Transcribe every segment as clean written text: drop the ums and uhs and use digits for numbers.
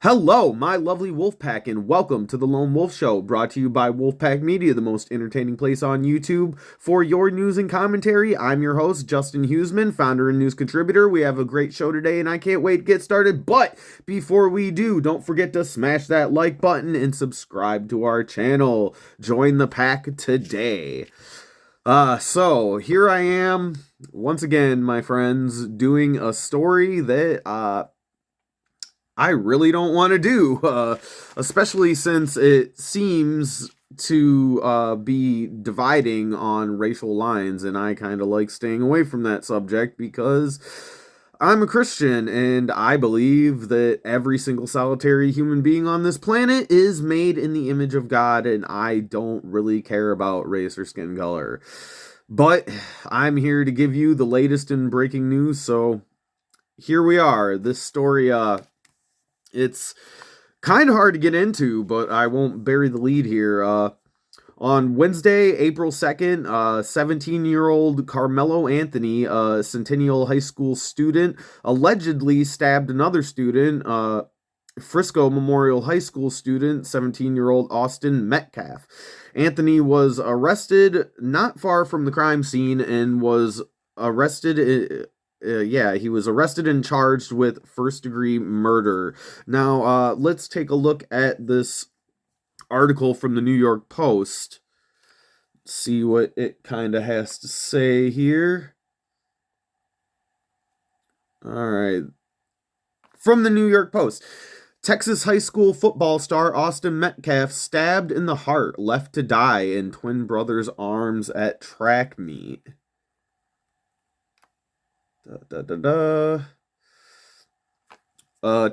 Hello, my lovely Wolfpack, and welcome to the Lone Wolf Show, brought to you by Wolfpack Media, the most entertaining place on YouTube for your news and commentary. I'm your host, Justin Huseman, founder and news contributor. We have a great show today, and I can't wait to get started. But before we do, don't forget to smash that like button and subscribe to our channel. Join the pack today. So here I am, once again, my friends, doing a story that, I really don't want to do, especially since it seems to be dividing on racial lines, and I kind of like staying away from that subject because I'm a Christian, and I believe that every single solitary human being on this planet is made in the image of God, and I don't really care about race or skin color. But I'm here to give you the latest in breaking news, so here we are. This story, it's kind of hard to get into, but I won't bury the lead here. On Wednesday, April 2nd, 17-year-old Carmelo Anthony, a Centennial High School student, allegedly stabbed another student, Frisco Memorial High School student, 17-year-old Austin Metcalf. Anthony was arrested not far from the crime scene and was arrested. He was arrested and charged with first-degree murder. Now, let's take a look at this article from the New York Post. See what it kind of has to say here. All right. From the New York Post. Texas high school football star Austin Metcalf stabbed in the heart, left to die in twin brother's arms at track meet.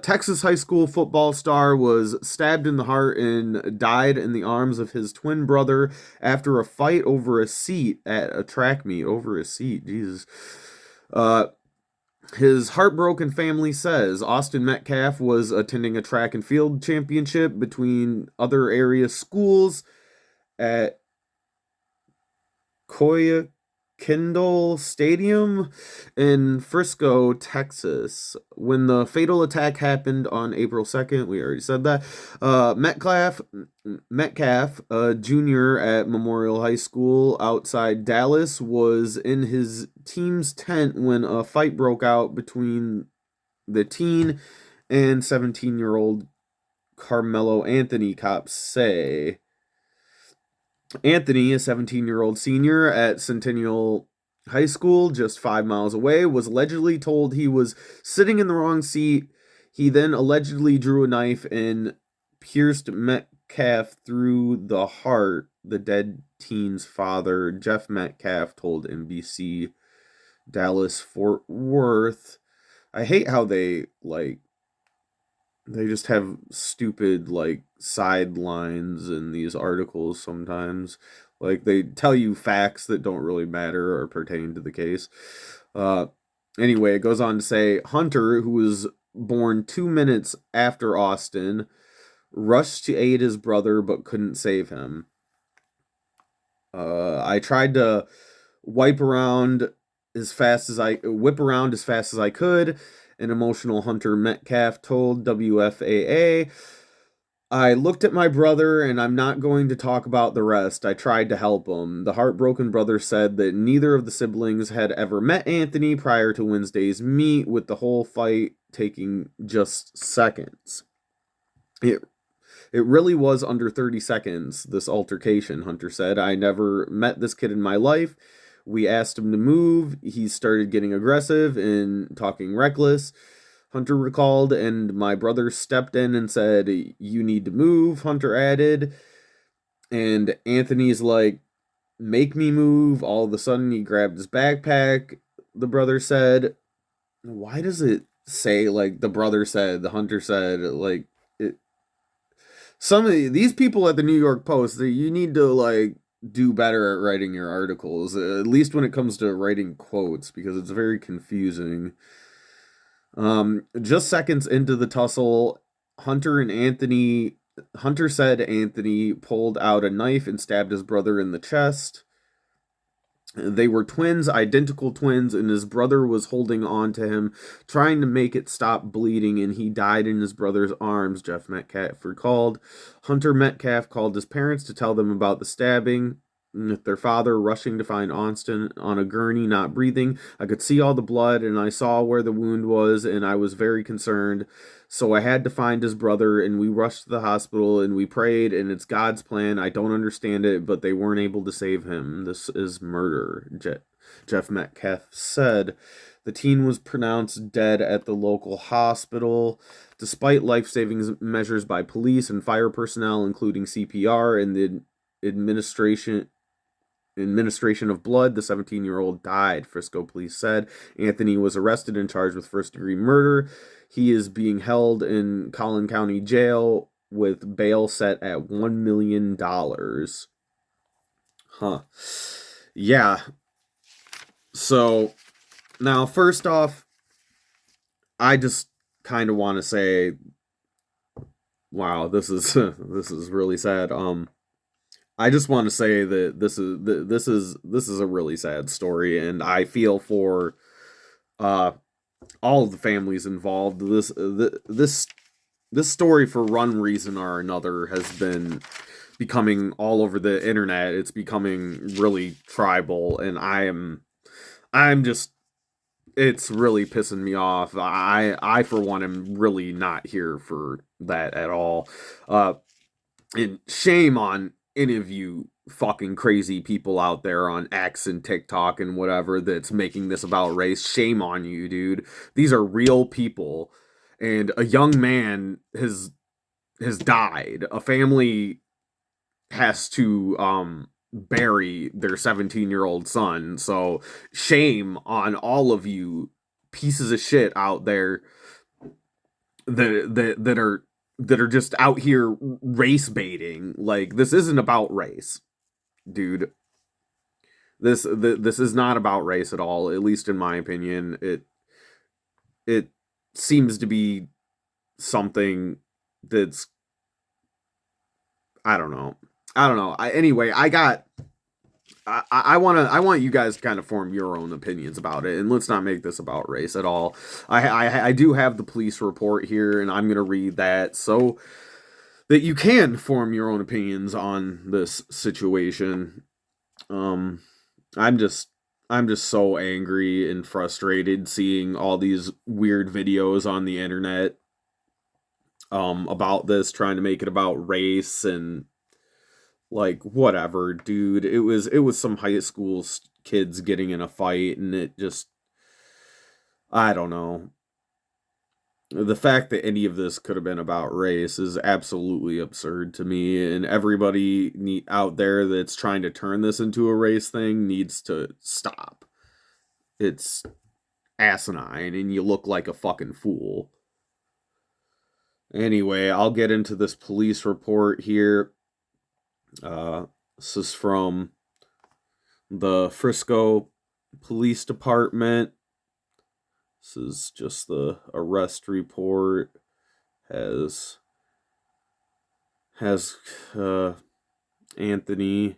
Texas high school football star was stabbed in the heart and died in the arms of his twin brother after a fight over a seat at a track meet. Over a seat, Jesus. His heartbroken family says Austin Metcalf was attending a track and field championship between other area schools at Coya Kendall Stadium in Frisco, Texas. When the fatal attack happened on April 2nd, we already said that, Metcalf, a junior at Memorial High School outside Dallas, was in his team's tent when a fight broke out between the teen and 17-year-old Carmelo Anthony, cops say. Anthony, a 17-year-old senior at Centennial High School, just 5 miles away, was allegedly told he was sitting in the wrong seat. He then allegedly drew a knife and pierced Metcalf through the heart, the dead teen's father, Jeff Metcalf, told NBC Dallas Fort Worth. I hate how they just have stupid, sidelines in these articles sometimes. Like, they tell you facts that don't really matter or pertain to the case. Anyway, it goes on to say, Hunter, who was born 2 minutes after Austin, rushed to aid his brother but couldn't save him. I tried to whip around as fast as I could, an emotional Hunter Metcalf told WFAA. I looked at my brother, and I'm not going to talk about the rest. I tried to help him. The heartbroken brother said that neither of the siblings had ever met Anthony prior to Wednesday's meet, with the whole fight taking just seconds. It really was under 30 seconds, this altercation, Hunter said. I never met this kid in my life. We asked him to move. He started getting aggressive and talking reckless, Hunter recalled, and my brother stepped in and said, "You need to move," Hunter added. And Anthony's like, "Make me move." All of a sudden, he grabbed his backpack, the brother said. Why does it say, the brother said, the Hunter said, it? Some of these people at the New York Post, you need to, do better at writing your articles, at least when it comes to writing quotes, because it's very confusing. Just seconds into the tussle, Hunter said Anthony pulled out a knife and stabbed his brother in the chest. They were twins, identical twins, and his brother was holding on to him, trying to make it stop bleeding, and he died in his brother's arms, Jeff Metcalf recalled. Hunter Metcalf called his parents to tell them about the stabbing. With their father rushing to find Austin on a gurney, not breathing. I could see all the blood, and I saw where the wound was, and I was very concerned. So I had to find his brother, and we rushed to the hospital, and we prayed, and it's God's plan. I don't understand it, but they weren't able to save him. This is murder, Jeff Metcalf said. The teen was pronounced dead at the local hospital. Despite life-saving measures by police and fire personnel, including CPR and the administration of blood, the 17-year-old died, Frisco police said. Anthony was arrested and charged with first-degree murder. He is being held in Collin County Jail with bail set at $1 million. Huh. Yeah. So, now, first off, I just kind of want to say, wow, this is this is really sad. I just want to say that this is a really sad story, and I feel for all of the families involved. This story, for one reason or another, has been becoming all over the internet. It's becoming really tribal, and I'm just, it's really pissing me off. I for one am really not here for that at all. And shame on any of you fucking crazy people out there on X and TikTok and whatever that's making this about race. Shame on you, dude. These are real people, and a young man has died. A family has to bury their 17-year-old son. So shame on all of you pieces of shit out there that are just out here race baiting. Like, this isn't about race, dude. This is not about race at all. At least in my opinion, it seems to be something that's, I don't know. Anyway, I want you guys to kind of form your own opinions about it, and let's not make this about race at all. I do have the police report here, and I'm gonna read that so that you can form your own opinions on this situation. I'm just so angry and frustrated seeing all these weird videos on the internet about this, trying to make it about race and, like, whatever, dude. It was some high school kids getting in a fight, and it just, I don't know. The fact that any of this could have been about race is absolutely absurd to me, and everybody out there that's trying to turn this into a race thing needs to stop. It's asinine, and you look like a fucking fool. Anyway, I'll get into this police report here. This is from the Frisco Police Department. This is just the arrest report. Has Anthony,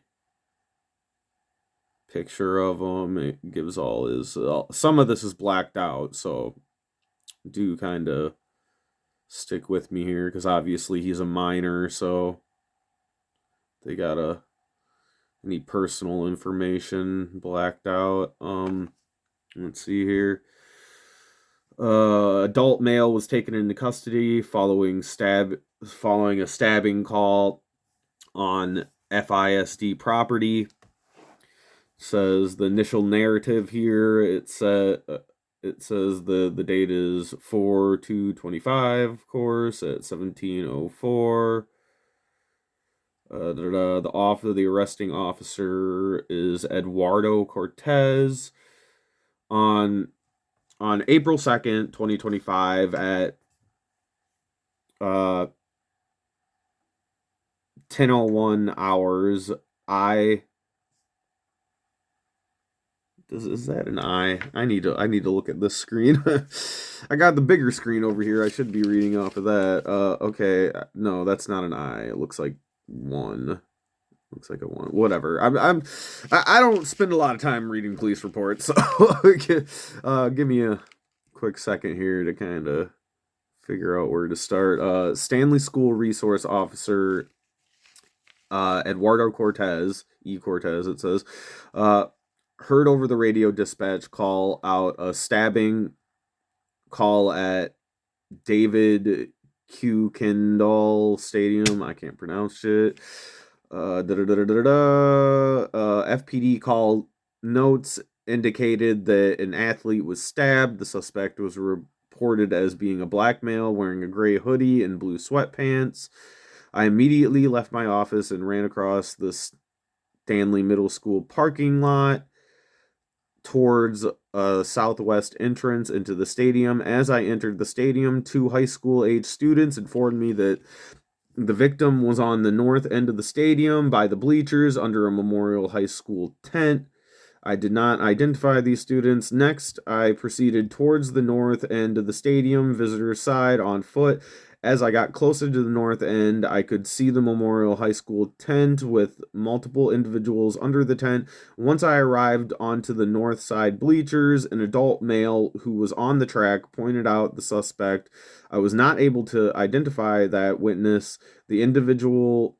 picture of him. It gives all his. Some of this is blacked out, so do kind of stick with me here, because obviously he's a minor, so they got any personal information blacked out. Let's see here. Adult male was taken into custody following a stabbing call on FISD property. Says the initial narrative here. It says the date is 4/2/25, of course, at 17:04. The arresting officer is Eduardo Cortez. On April 2nd, 2025, at 10:01 hours, is that an I? I need to look at this screen. I got the bigger screen over here. I should be reading off of that. Okay, no, that's not an I. It looks like one. Looks like a one. Whatever. I don't spend a lot of time reading police reports, so give me a quick second here to kind of figure out where to start. Stanley School Resource Officer Eduardo Cortez, Cortez, it says, heard over the radio dispatch call out a stabbing call at David Q. Kendall Stadium. I can't pronounce it. FPD call notes indicated that an athlete was stabbed. The suspect was reported as being a black male wearing a gray hoodie and blue sweatpants. I immediately left my office and ran across the Stanley Middle School parking lot towards a southwest entrance into the stadium. As I entered the stadium, 2 high school age students informed me that the victim was on the north end of the stadium by the bleachers under a Memorial High School tent. I did not identify these students. Next, I proceeded towards the north end of the stadium, visitor side, on foot. As I got closer to the north end, I could see the Memorial High School tent with multiple individuals under the tent. Once I arrived onto the north side bleachers, an adult male who was on the track pointed out the suspect. I was not able to identify that witness. The individual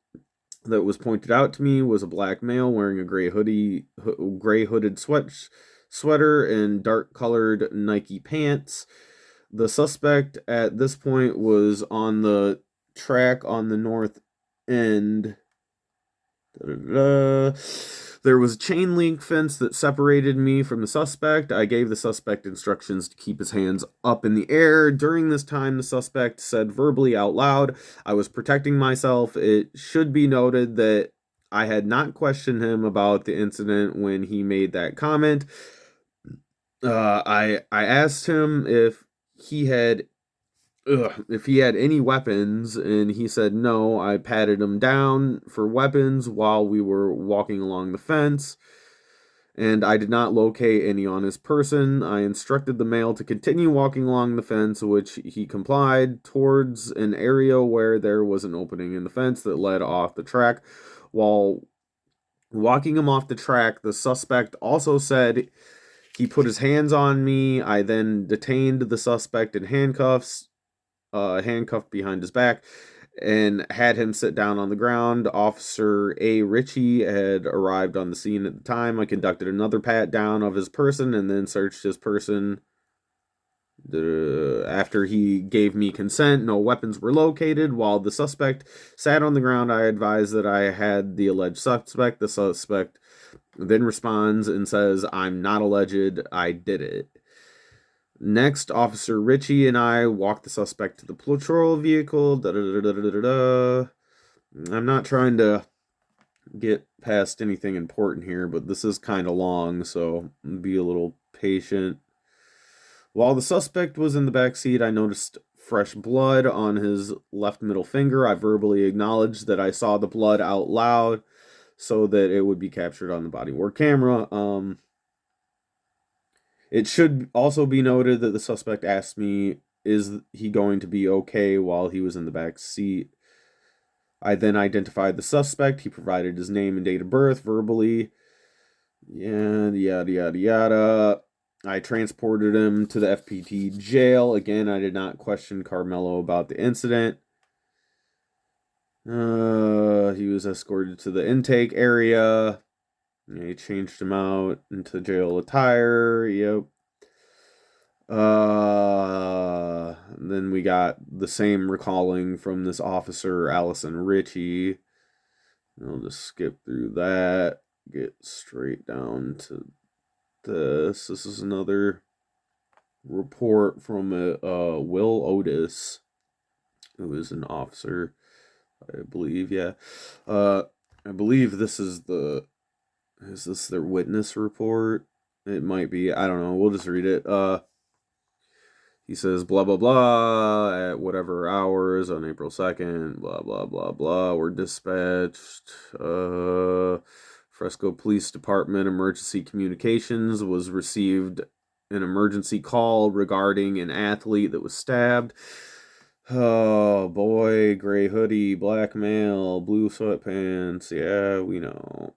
that was pointed out to me was a black male wearing a gray hooded sweater and dark colored Nike pants. The suspect at this point was on the track on the north end. There was a chain link fence that separated me from the suspect. I gave the suspect instructions to keep his hands up in the air. During this time, the suspect said verbally out loud, I was protecting myself. It should be noted that I had not questioned him about the incident when he made that comment. I asked him if he had any weapons, and he said no. I patted him down for weapons while we were walking along the fence, and I did not locate any on his person. I instructed the male to continue walking along the fence, which he complied, towards an area where there was an opening in the fence that led off the track. While walking him off the track, the suspect also said he put his hands on me. I then detained the suspect in handcuffed behind his back, and had him sit down on the ground. Officer A. Ritchie had arrived on the scene at the time. I conducted another pat down of his person and then searched his person. After he gave me consent, no weapons were located. While the suspect sat on the ground, I advised that I had the alleged suspect. The suspect then responds and says, I'm not alleged, I did it. Next, Officer Ritchie and I walked the suspect to the patrol vehicle. I'm not trying to get past anything important here, but this is kind of long, so be a little patient. While the suspect was in the back seat, I noticed fresh blood on his left middle finger. I verbally acknowledged that I saw the blood out loud so that it would be captured on the body-worn camera. It should also be noted that the suspect asked me, is he going to be okay while he was in the back seat? I then identified the suspect. He provided his name and date of birth verbally. Yeah, yada, yada, yada. I transported him to the FPT jail. Again, I did not question Carmelo about the incident. He was escorted to the intake area. He changed him out into jail attire. Yep. Then we got the same recalling from this officer, Allison Ritchie. I'll just skip through that. Get straight down to this. This is another report from Will Otis, who is an officer, I believe. Yeah. I believe this is is this their witness report? It might be. I don't know. We'll just read it. He says, blah, blah, blah, at whatever hours on April 2nd, blah, blah, blah, blah, were dispatched. Fresco Police Department Emergency Communications was received an emergency call regarding an athlete that was stabbed. Oh boy, gray hoodie, black male, blue sweatpants. Yeah, we know.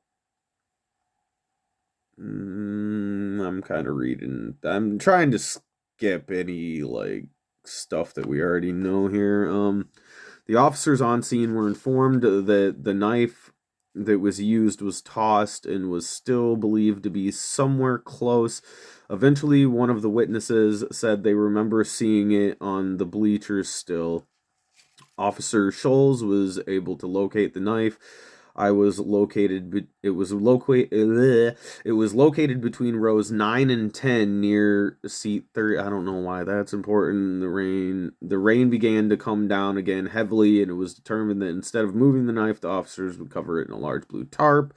I'm kind of reading. I'm trying to skip any like stuff that we already know here. The officers on scene were informed that the knife that was used was tossed and was still believed to be somewhere close. Eventually, one of the witnesses said they remember seeing it on the bleachers still. Officer Scholes was able to locate the knife. I was located. It was located between rows 9 and 10 near seat 30. I don't know why that's important. The rain began to come down again heavily, and it was determined that instead of moving the knife, the officers would cover it in a large blue tarp.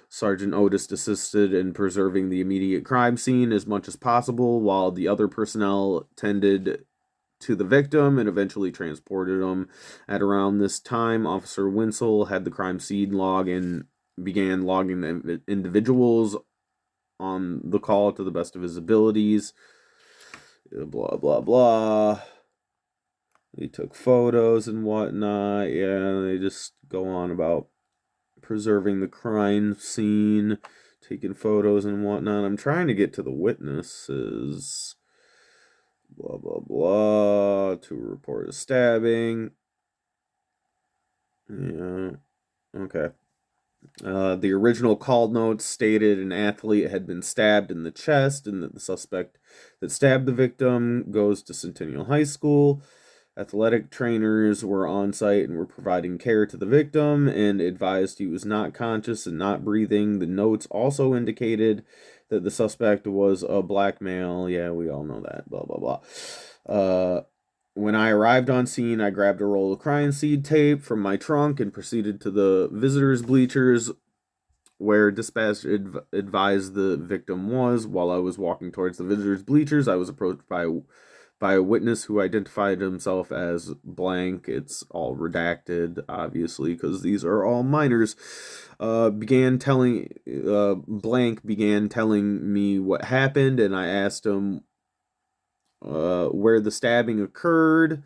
Sergeant Otis assisted in preserving the immediate crime scene as much as possible, while the other personnel tended to the victim and eventually transported him. At around this time, Officer Winsel had the crime scene log and began logging the individuals on the call to the best of his abilities. Blah, blah, blah. He took photos and whatnot. Yeah, they just go on about preserving the crime scene, taking photos and whatnot. I'm trying to get to the witnesses. Blah, blah, blah. To report a stabbing. Yeah. Okay. The original call notes stated an athlete had been stabbed in the chest and that the suspect that stabbed the victim goes to Centennial High School. Athletic trainers were on site and were providing care to the victim and advised he was not conscious and not breathing. The notes also indicated that the suspect was a black male. Yeah, we all know that. Blah, blah, blah. When I arrived on scene, I grabbed a roll of crime scene tape from my trunk and proceeded to the visitors' bleachers where dispatch advised the victim was. While I was walking towards the visitors' bleachers, I was approached by a witness who identified himself as blank. It's all redacted, obviously, because these are all minors. Blank began telling me what happened, and I asked him where the stabbing occurred.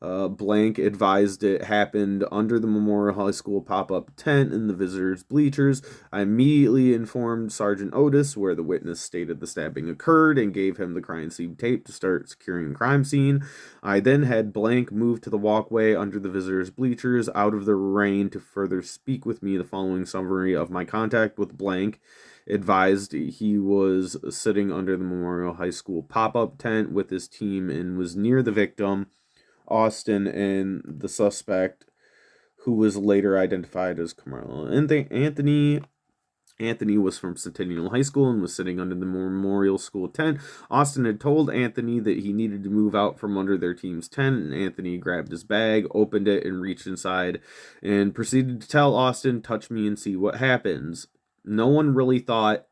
Blank advised it happened under the Memorial High School pop-up tent in the visitors' bleachers. I immediately informed Sergeant Otis where the witness stated the stabbing occurred and gave him the crime scene tape to start securing the crime scene. I then had Blank move to the walkway under the visitors' bleachers out of the rain to further speak with me. The following summary of my contact with Blank advised he was sitting under the Memorial High School pop-up tent with his team and was near the victim, Austin, and the suspect, who was later identified as Carmelo Anthony. Anthony was from Centennial High School and was sitting under the Memorial School tent. Austin had told Anthony that he needed to move out from under their team's tent, and Anthony grabbed his bag, opened it, and reached inside, and proceeded to tell Austin, "Touch me and see what happens." No one really thought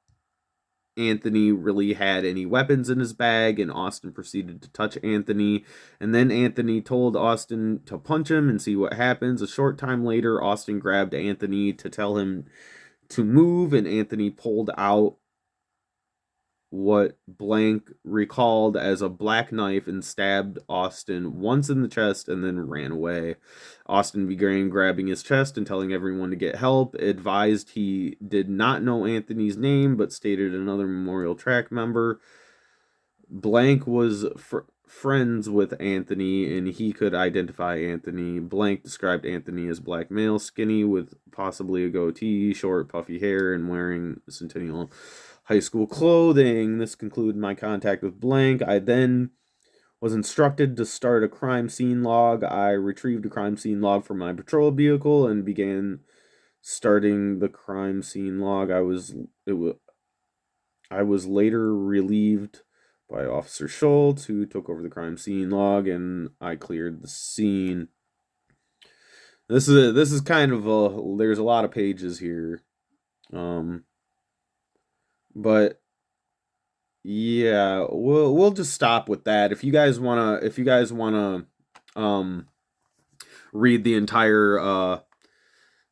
Anthony really had any weapons in his bag, and Austin proceeded to touch Anthony. And then Anthony told Austin to punch him and see what happens. A short time later, Austin grabbed Anthony to tell him to move, and Anthony pulled out what Blank recalled as a black knife and stabbed Austin once in the chest and then ran away. Austin began grabbing his chest and telling everyone to get help, advised he did not know Anthony's name but stated another Memorial Track member. Blank was friends with Anthony and he could identify Anthony. Blank described Anthony as black male, skinny with possibly a goatee, short puffy hair, and wearing Centennial High School clothing. This concluded my contact with Blank. I then was instructed to start a crime scene log. I retrieved a crime scene log from my patrol vehicle and began starting the crime scene log. I was later relieved by Officer Schultz, who took over the crime scene log, and I cleared the scene. This is kind of there's a lot of pages here, but yeah, we'll just stop with that. If you guys wanna read the entire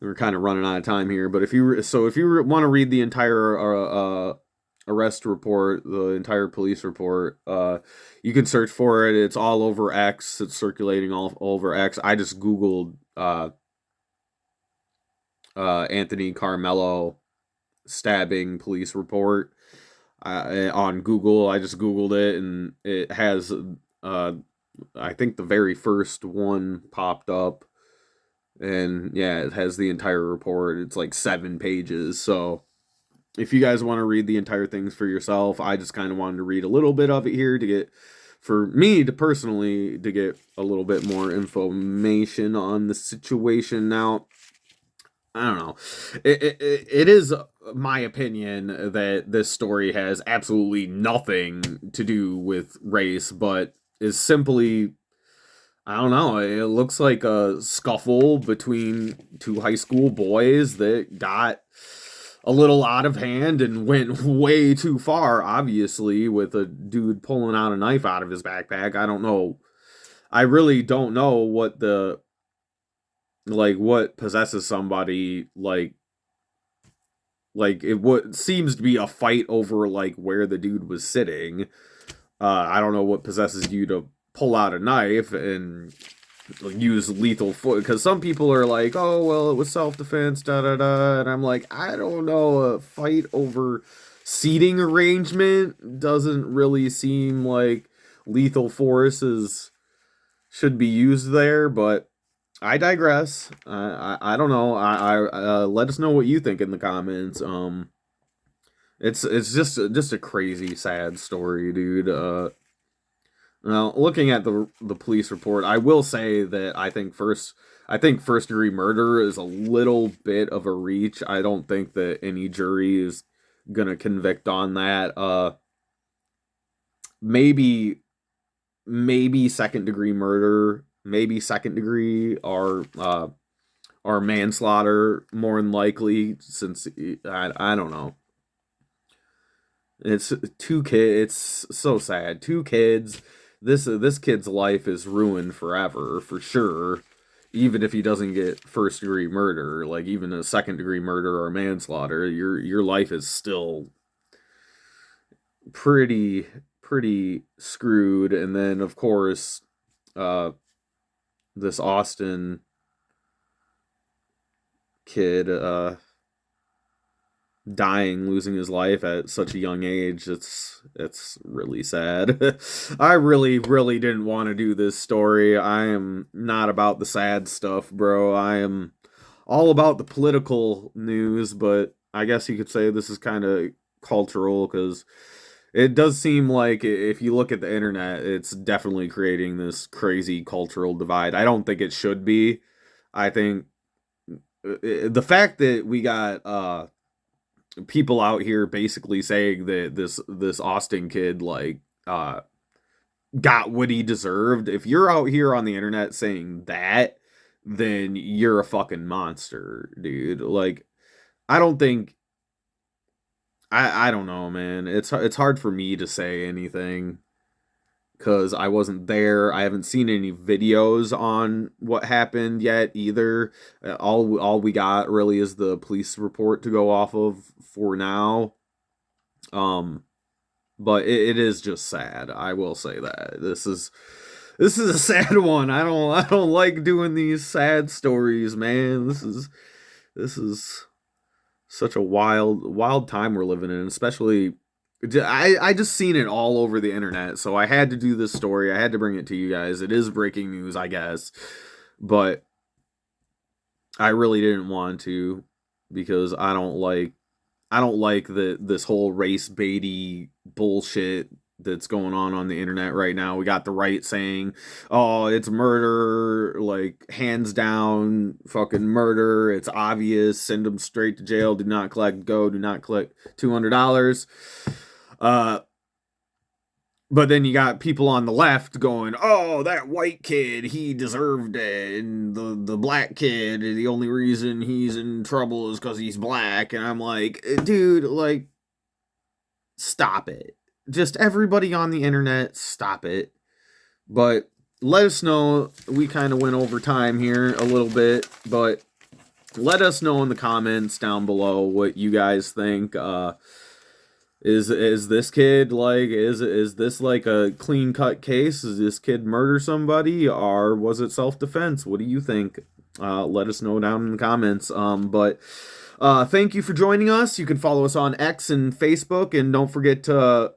we're kind of running out of time here, but if you want to read the entire arrest report, the entire police report. You can search for it. It's all over X. It's circulating all over X. I just Googled Anthony Carmelo stabbing police report on Google. I just Googled it, and it has, I think the very first one popped up. And yeah, it has the entire report. It's like 7 pages. So if you guys want to read the entire things for yourself, I just kind of wanted to read a little bit of it here to get, for me to personally, to get a little bit more information on the situation. Now, I don't know. It is my opinion that this story has absolutely nothing to do with race, but is simply, I don't know, it looks like a scuffle between two high school boys that got a little out of hand and went way too far, obviously, with a dude pulling out a knife out of his backpack. I don't know. I really don't know what what possesses somebody, what seems to be a fight over, like, where the dude was sitting. I don't know what possesses you to pull out a knife and use lethal force, because some people are like, oh, well, it was self-defense, da-da-da, and I'm like, I don't know, a fight over seating arrangement doesn't really seem like lethal force should be used there, but I digress. I don't know. I let us know what you think in the comments. It's just a crazy, sad story, dude. Now, looking at the police report, I will say that I think first degree murder is a little bit of a reach. I don't think that any jury is gonna convict on that. Maybe second degree murder, maybe second degree, or manslaughter, more than likely, since I don't know. It's 2 kids. It's so sad. 2 kids. This kid's life is ruined forever, for sure. Even if he doesn't get first degree murder, like even a second degree murder or manslaughter, your life is still pretty screwed. And then of course, this Austin kid dying, losing his life at such a young age. It's really sad. I really didn't want to do this story. I am not about the sad stuff, bro. I am all about the political news, but I guess you could say this is kind of cultural, because it does seem like, if you look at the internet, it's definitely creating this crazy cultural divide. I don't think it should be. I think the fact that we got people out here basically saying that this Austin kid, like, got what he deserved. If you're out here on the internet saying that, then you're a fucking monster, dude. Like, I don't think, I don't know, man. It's hard for me to say anything, because I wasn't there. I haven't seen any videos on what happened yet either. All we got really is the police report to go off of for now. But it is just sad. I will say that this is a sad one. I don't like doing these sad stories, man. This is such a wild time we're living in, especially. I just seen it all over the internet, so I had to do this story. I had to bring it to you guys. It is breaking news, I guess, but I really didn't want to, because I don't like this whole race baity bullshit that's going on the internet right now. We got the right saying, oh, it's murder, like, hands down, fucking murder. It's obvious. Send them straight to jail. Do not collect $200. But then you got people on the left going, oh, that white kid, he deserved it, and the black kid, the only reason he's in trouble is because he's black. And I'm like, dude, like, stop it. Just everybody on the internet, stop it. But let us know. We kind of went over time here a little bit, but let us know in the comments down below what you guys think. Is this kid like is this like a clean cut case? Does this kid murder somebody or was it self defense? What do you think? Let us know down in the comments. But thank you for joining us. You can follow us on X and Facebook, and don't forget to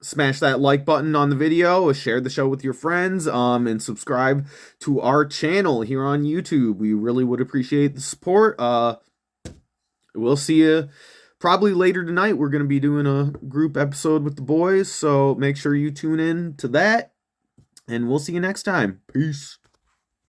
smash that like button on the video, share the show with your friends, and subscribe to our channel here on YouTube. We really would appreciate the support. We'll see you probably later tonight. We're going to be doing a group episode with the boys, so make sure you tune in to that, and we'll see you next time. Peace.